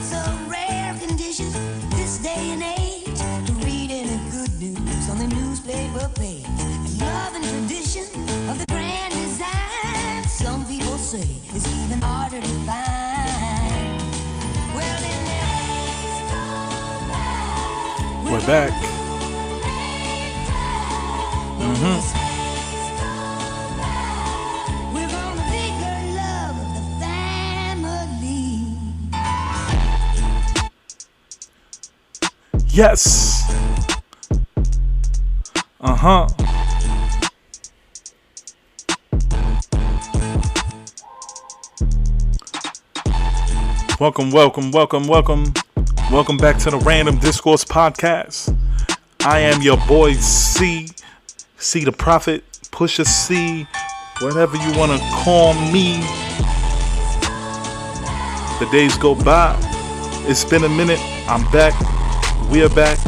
It's a rare condition this day and age to read any good news on the newspaper page. Love and tradition of the grand design, some people say it's even harder to find. Well, in days gone by, We're back. we're gonna make her love of the family. Yes. Welcome back to the Random Discourse Podcast. I am your boy C the Prophet, Pusha C, whatever you want to call me. The days go by. It's been a minute. I'm back. We are back.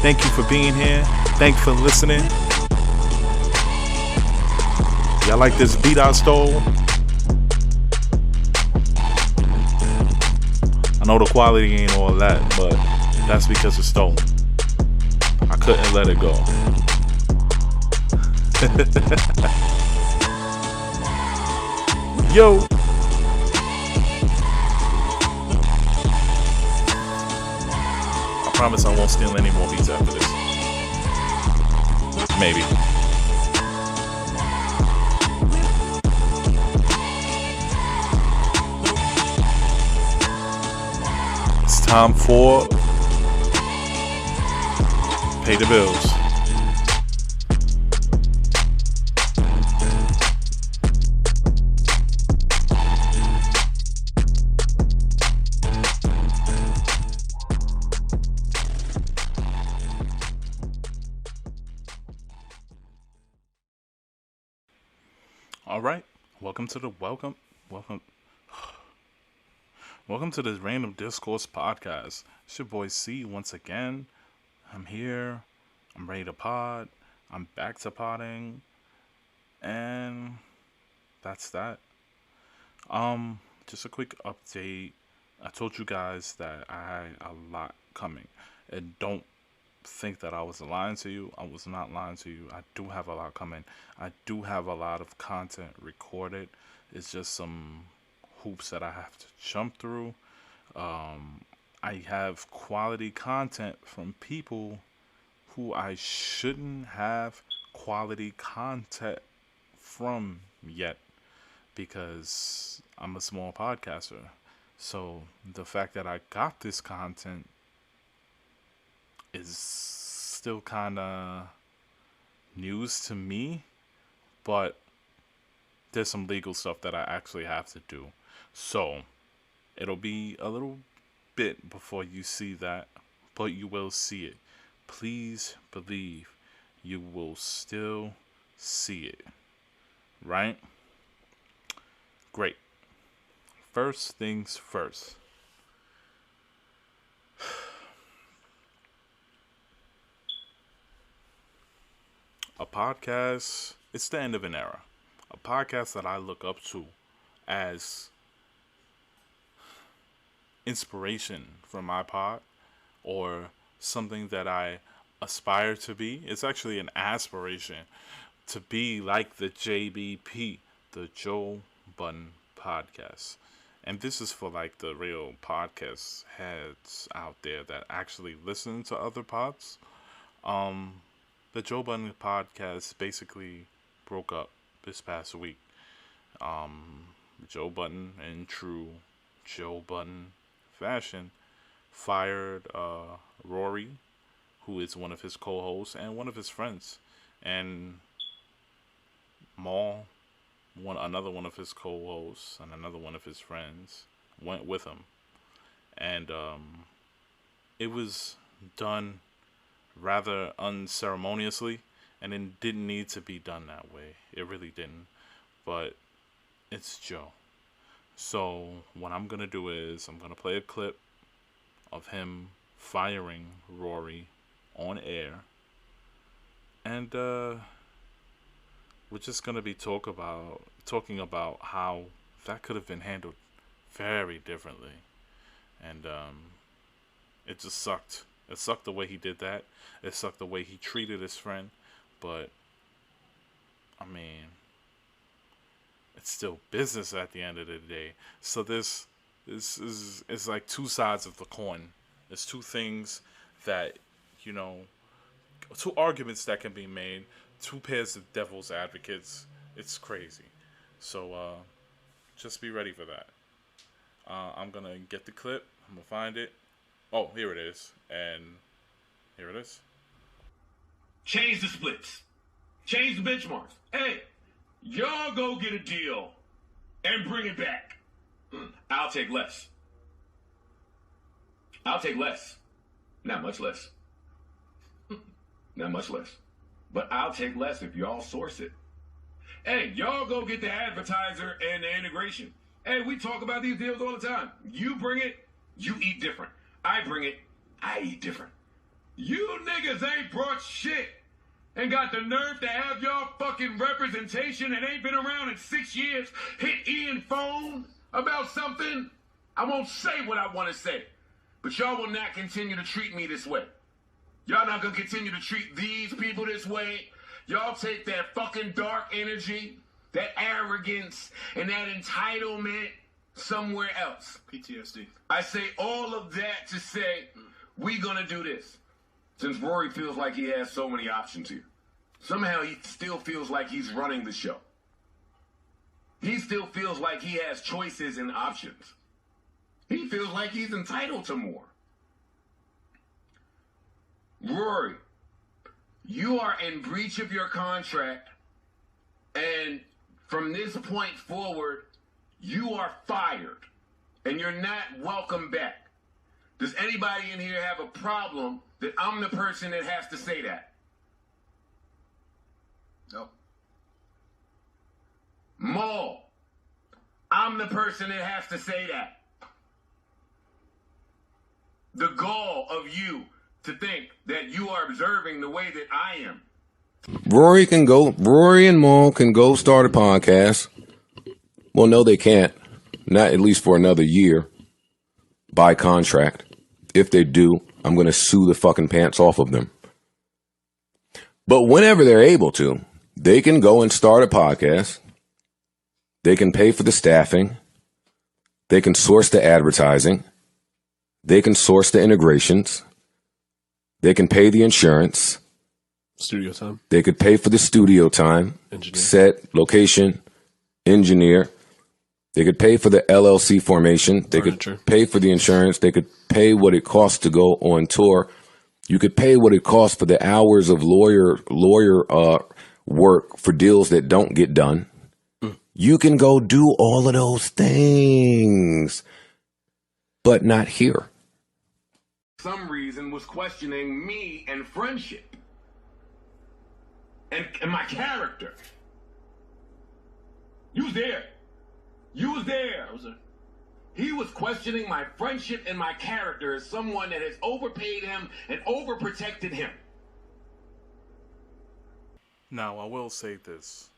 Thank you for being here. Thank you for listening. Y'all like this beat I stole? I know the quality ain't all that, but that's because it's stolen. I couldn't let it go. Yo. I promise I won't steal any more beats after this. Maybe. It's time for Pay the Bills. All right, welcome to the Random Discourse Podcast. It's your boy C once again. I'm here. I'm ready to pod. I'm back to podding, and that's that. Just a quick update. I told you guys that I had a lot coming, and don't think that I was lying to you. I was not lying to you. I do have a lot coming. I do have a lot of content recorded. It's just some hoops that I have to jump through. I have quality content from people who I shouldn't have quality content from yet, because I'm a small podcaster. So the fact that I got this content is still kind of news to me, but there's some legal stuff that I actually have to do. So it'll be a little bit before you see that, but you will see it. Please believe you will still see it. Right? Great. First things first. A podcast, it's the end of an era. A podcast that I look up to as inspiration for my pod, or something that I aspire to be. It's actually an aspiration to be like the JBP, the Joe Budden Podcast. And this is for like the real podcast heads out there that actually listen to other pods. The Joe Budden Podcast basically broke up this past week. Joe Budden, in true Joe Budden fashion, fired Rory, who is one of his co-hosts and one of his friends, and Maul, another one of his co-hosts and another one of his friends, went with him, and it was done rather unceremoniously, and it didn't need to be done that way. It really didn't, but it's Joe. So what I'm gonna do is I'm gonna play a clip of him firing Rory on air, and we're just gonna be talking about how that could have been handled very differently, and it just sucked. It sucked the way he did that. It sucked the way he treated his friend. But I mean, it's still business at the end of the day. So this is it's like two sides of the coin. There's two things that, you know, two arguments that can be made, two pairs of devil's advocates. It's crazy. So just be ready for that. I'm gonna get the clip. I'm gonna find it. Oh, here it is. And here it is. Change the splits. Change the benchmarks. Hey, y'all go get a deal and bring it back. I'll take less. I'll take less. Not much less. Not much less. But I'll take less if y'all source it. Hey, y'all go get the advertiser and the integration. Hey, we talk about these deals all the time. You bring it, you eat different. I bring it, I eat different. You niggas ain't brought shit and got the nerve to have y'all fucking representation and ain't been around in 6 years hit Ian phone about something. I won't say what I want to say, but y'all will not continue to treat me this way. Y'all not gonna continue to treat these people this way. Y'all take that fucking dark energy, that arrogance, and that entitlement somewhere else. PTSD. I say all of that to say, we gonna do this. Since Rory feels like he has so many options here. Somehow he still feels like he's running the show. He still feels like he has choices and options. He feels like he's entitled to more. Rory, you are in breach of your contract, and from this point forward, you are fired, and you're not welcome back. Does anybody in here have a problem that I'm the person that has to say that? No. Maul, I'm the person that has to say that. The gall of you to think that you are observing the way that I am. Rory and Maul can go start a podcast. Well, no, they can't. Not at least for another year. By contract. If they do, I'm going to sue the fucking pants off of them. But whenever they're able to, they can go and start a podcast. They can pay for the staffing. They can source the advertising. They can source the integrations. They can pay the insurance. Studio time. They could pay for the studio time, Engineer. set, location, engineer. They could pay for the LLC formation. They Furniture. could pay for the insurance. They could pay what it costs to go on tour. You could pay what it costs for the hours of lawyer work for deals that don't get done. You can go do all of those things, but not here. Some reason was questioning me and friendship. And my character. You was there. You was there. I was there. He was questioning my friendship and my character as someone that has overpaid him and overprotected him. Now, I will say this.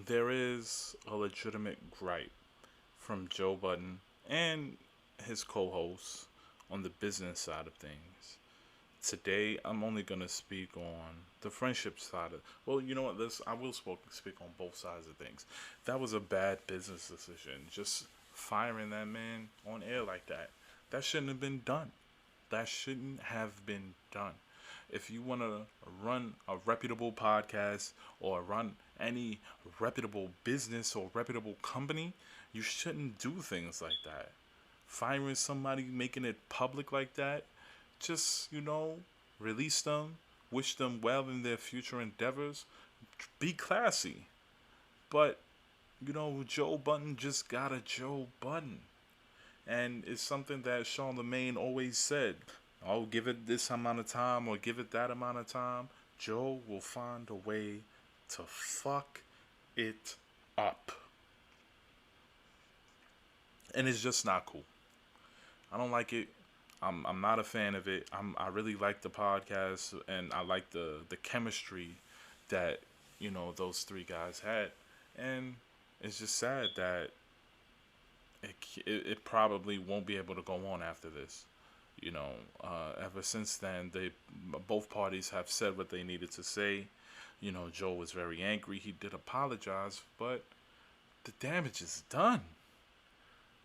There is a legitimate gripe from Joe Budden and his co-hosts on the business side of things. Today, I'm only going to speak on the friendship side of. Well, you know what? I will speak on both sides of things. That was a bad business decision. Just firing that man on air like that. That shouldn't have been done. That shouldn't have been done. If you want to run a reputable podcast or run any reputable business or reputable company, you shouldn't do things like that. Firing somebody, making it public like that, just, release them, wish them well in their future endeavors, be classy. But, Joe Budden just got a Joe Budden. And it's something that Charlemagne always said. Oh, give it this amount of time or give it that amount of time. Joe will find a way to fuck it up. And it's just not cool. I don't like it. I'm not a fan of it. I really like the podcast and I like the chemistry that, those three guys had. And it's just sad that, it probably won't be able to go on after this. You know, ever since then, both parties have said what they needed to say. You know, Joe was very angry. He did apologize, but the damage is done.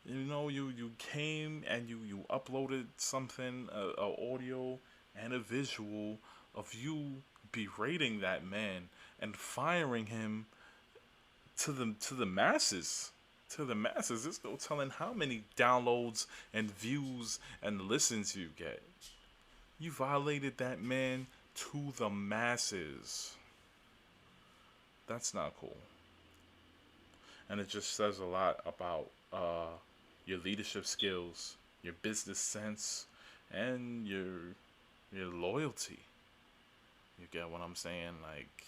You know, you came and you uploaded something, a audio and a visual of you berating that man and firing him to the masses. To the masses. There's no telling how many downloads and views and listens you get. You violated that man to the masses. That's not cool. And it just says a lot about your leadership skills, your business sense, and your loyalty. You get what I'm saying? Like,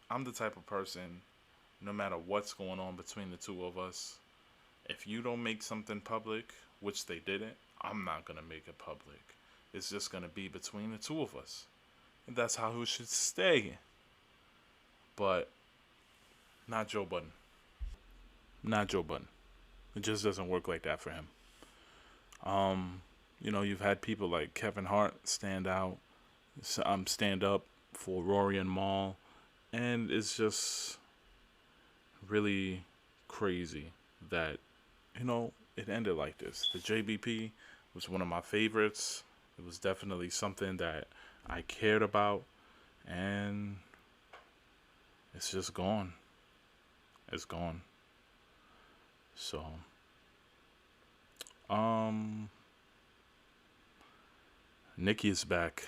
I'm the type of person, no matter what's going on between the two of us, if you don't make something public, which they didn't, I'm not going to make it public. It's just going to be between the two of us. And that's how it should stay. But not Joe Budden. Not Joe Budden. It just doesn't work like that for him. You know, you've had people like Kevin Hart stand up for Rory and Mal, and it's just really crazy that, you know, it ended like this. The JBP was one of my favorites. It was definitely something that I cared about, and it's just gone. It's gone. So, Nicki is back.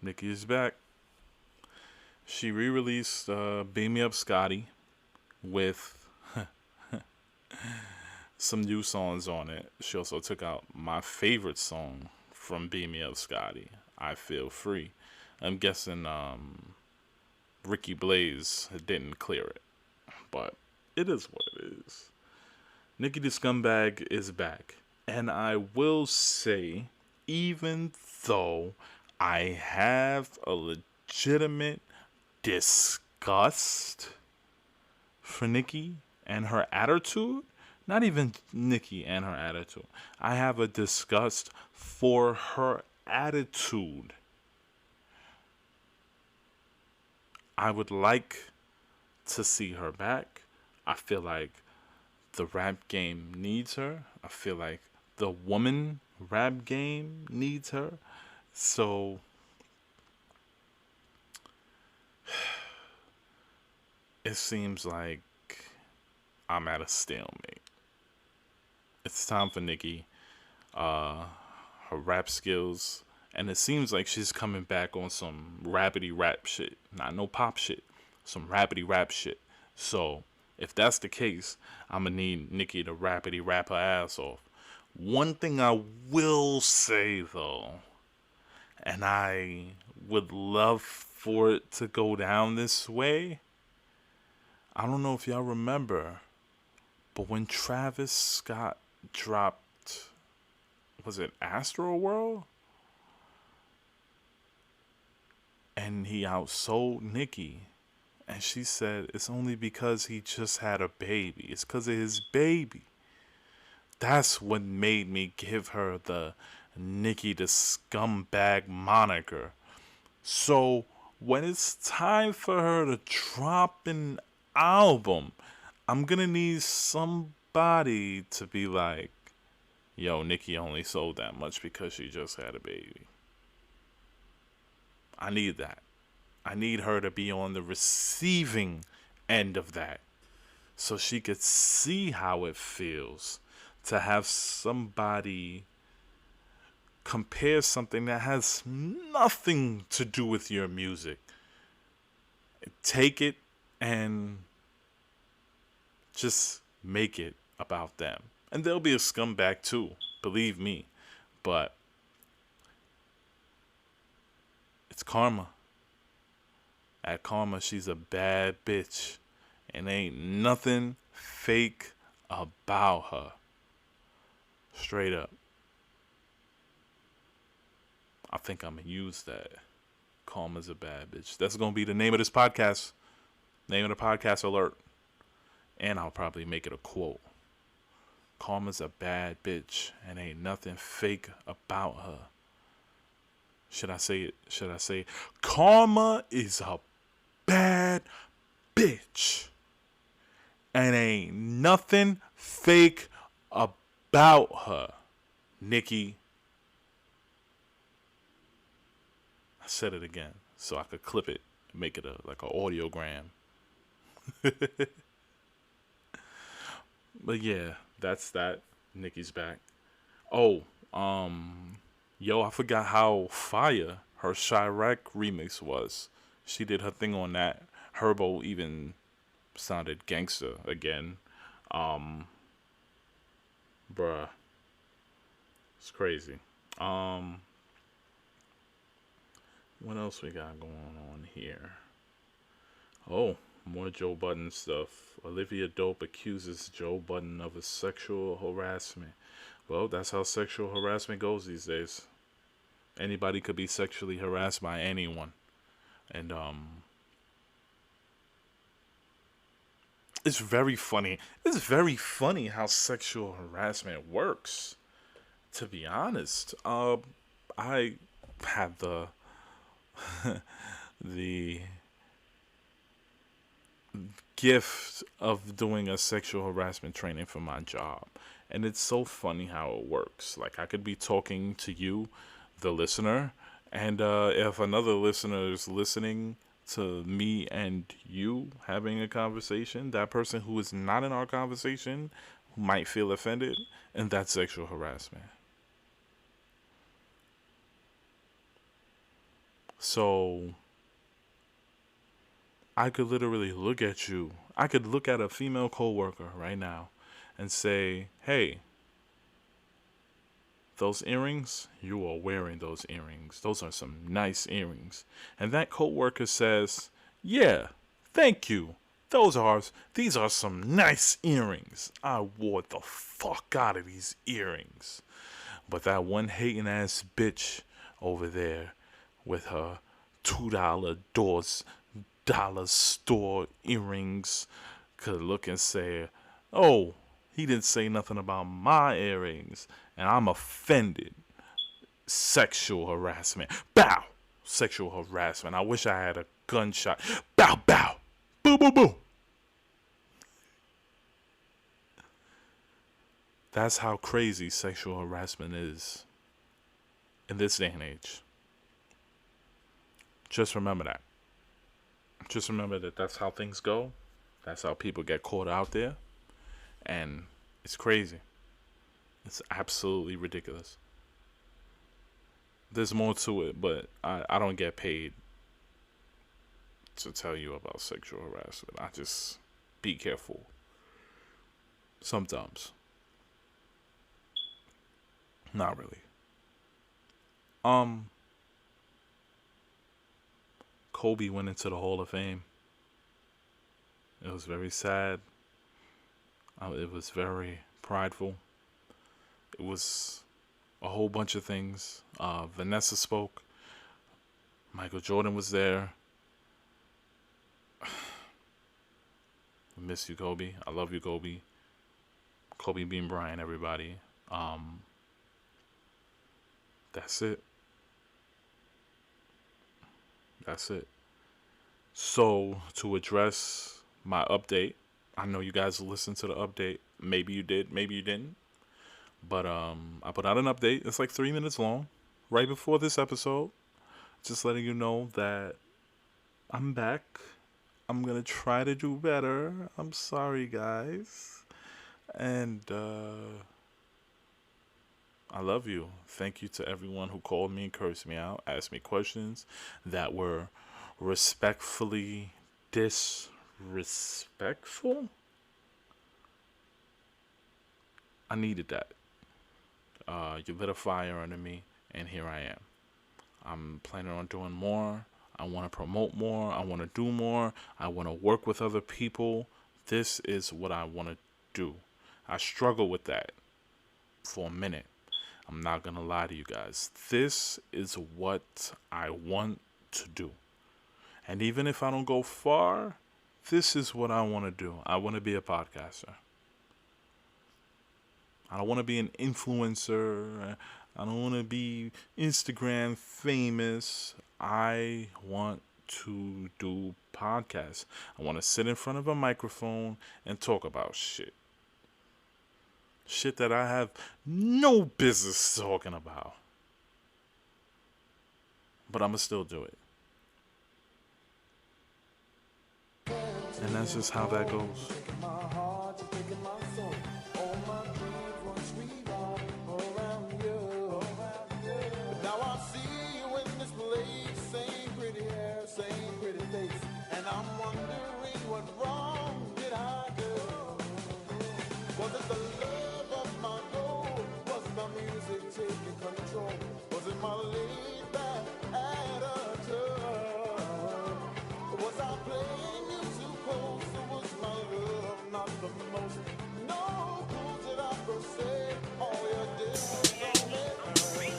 Nicki is back. She re-released Beam Me Up Scotty with some new songs on it. She also took out my favorite song from Beam Me Up Scotty, I Feel Free. I'm guessing Ricky Blaze didn't clear it, but it is what it is. Nicki the Scumbag is back. And I will say, even though I have a legitimate disgust for Nicki and her attitude, not even Nicki and her attitude, I have a disgust for her attitude. I would like to see her back. I feel like the rap game needs her. I feel like the woman rap game needs her. So it seems like I'm at a stalemate. It's time for Nicki. Her rap skills, and it seems like she's coming back on some rapidy rap shit. Not no pop shit. Some rapidy rap shit. So if that's the case, I'm gonna need Nicki to rapidy rap her ass off. One thing I will say though, and I would love for it to go down this way. I don't know if y'all remember, but when Travis Scott dropped, was it Astroworld? And he outsold Nicki. And she said it's only because he just had a baby. It's because of his baby. That's what made me give her the Nicki the Scumbag moniker. So when it's time for her to drop an album, I'm gonna need somebody to be like, yo, Nicki only sold that much because she just had a baby. I need that. I need her to be on the receiving end of that, so she could see how it feels to have somebody compare something that has nothing to do with your music. Take it and just make it about them. And there'll be a scumbag too, believe me. But it's Karma. At Karma, she's a bad bitch. And ain't nothing fake about her. Straight up. I think I'm going to use that. Karma's a bad bitch. That's going to be the name of this podcast. Name of the podcast, Alert. And I'll probably make it a quote. Karma's a bad bitch and ain't nothing fake about her. Should I say it? Should I say, Karma is a bad bitch and ain't nothing fake about her. Nikki. I said it again so I could clip it, make it like an audiogram. But yeah, that's that. Nikki's back. Oh, yo, I forgot how fire her Chirac remix was. She did her thing on that. Herbo even sounded gangster again. Bruh. It's crazy. What else we got going on here? Oh, more Joe Budden stuff. Olivia Dope accuses Joe Budden of a sexual harassment. Well, that's how sexual harassment goes these days. Anybody could be sexually harassed by anyone. And it's very funny. It's very funny how sexual harassment works. To be honest, I had the the gift of doing a sexual harassment training for my job, and it's so funny how it works. Like, I could be talking to you, the listener, and if another listener is listening to me and you having a conversation, that person who is not in our conversation might feel offended, and that's sexual harassment. So I could literally look at you. I could look at a female coworker right now and say, "Hey, those earrings, you are wearing those earrings. Those are some nice earrings." And that coworker says, "Yeah, thank you. These are some nice earrings. I wore the fuck out of these earrings." But that one hating ass bitch over there with her $2 store earrings could look and say, "Oh, he didn't say nothing about my earrings, and I'm offended." Sexual harassment. Bow. Sexual harassment. I wish I had a gunshot. Bow, bow. Boo, boo, boo. That's how crazy sexual harassment is in this day and age. Just remember that. Just remember that that's how things go. That's how people get caught out there. And it's crazy. It's absolutely ridiculous. There's more to it, but I don't get paid to tell you about sexual harassment. I just be careful. Sometimes. Not really. Kobe went into the Hall of Fame. It was very sad. It was very prideful. It was a whole bunch of things. Vanessa spoke. Michael Jordan was there. I miss you, Kobe. I love you, Kobe. Kobe Bean Bryant, everybody. That's it. That's it. So, to address my update, I know you guys listened to the update. Maybe you did, maybe you didn't. But I put out an update. It's like 3 minutes long, right before this episode. Just letting you know that I'm back. I'm going to try to do better. I'm sorry, guys. And I love you. Thank you to everyone who called me and cursed me out, asked me questions that were respectfully disrespectful. I needed that. You lit a fire under me, and here I am. I'm planning on doing more. I want to promote more. I want to do more. I want to work with other people. This is what I want to do. I struggle with that for a minute. I'm not going to lie to you guys. This is what I want to do. And even if I don't go far, this is what I want to do. I want to be a podcaster. I don't want to be an influencer. I don't want to be Instagram famous. I want to do podcasts. I want to sit in front of a microphone and talk about shit. Shit that I have no business talking about. But I'm going to still do it. And that's just how that goes. Now I see you in this place, same pretty hair, same pretty face, and I'm wondering what wrong did I do? Was it the love of my goal? Was the music taking control? Was it my laid back attitude? Was I playing you too close, or was my love not the most? No clue did I per se. All you did was on me.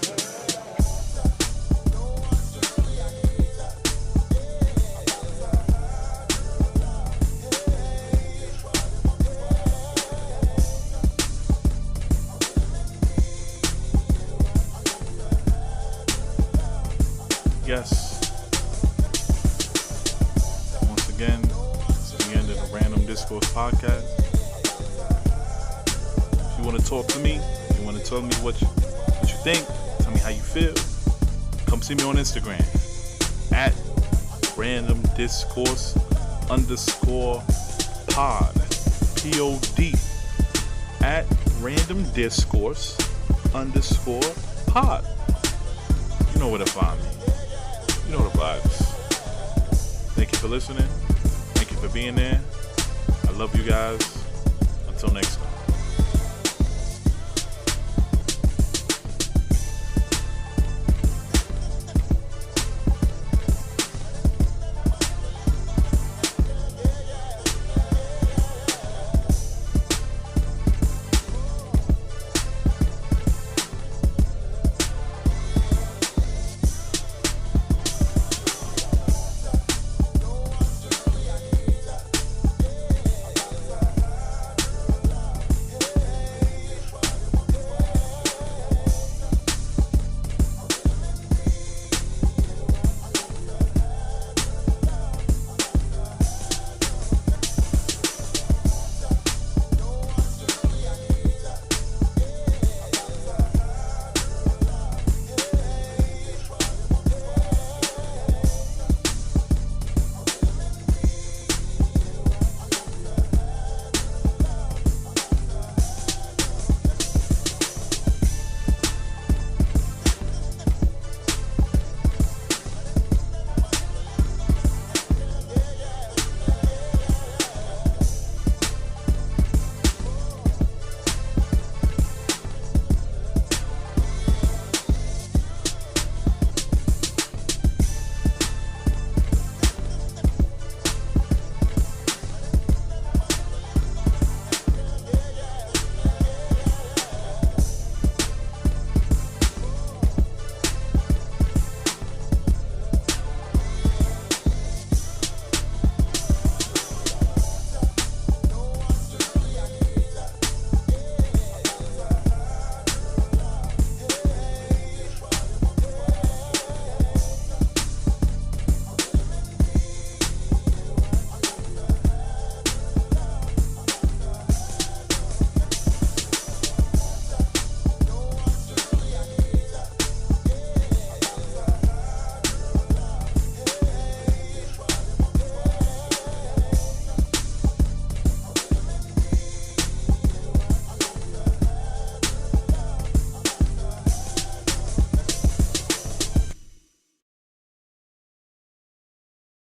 Yes. Once again, it's the end of the Random Discourse podcast. If you want to talk to me, if you want to tell me what you think, tell me how you feel, come see me on Instagram at Random Discourse _ pod. POD. At Random Discourse _ pod. You know where to find me. You know the vibes. Thank you for listening. Thank you for being there. I love you guys. Until next time.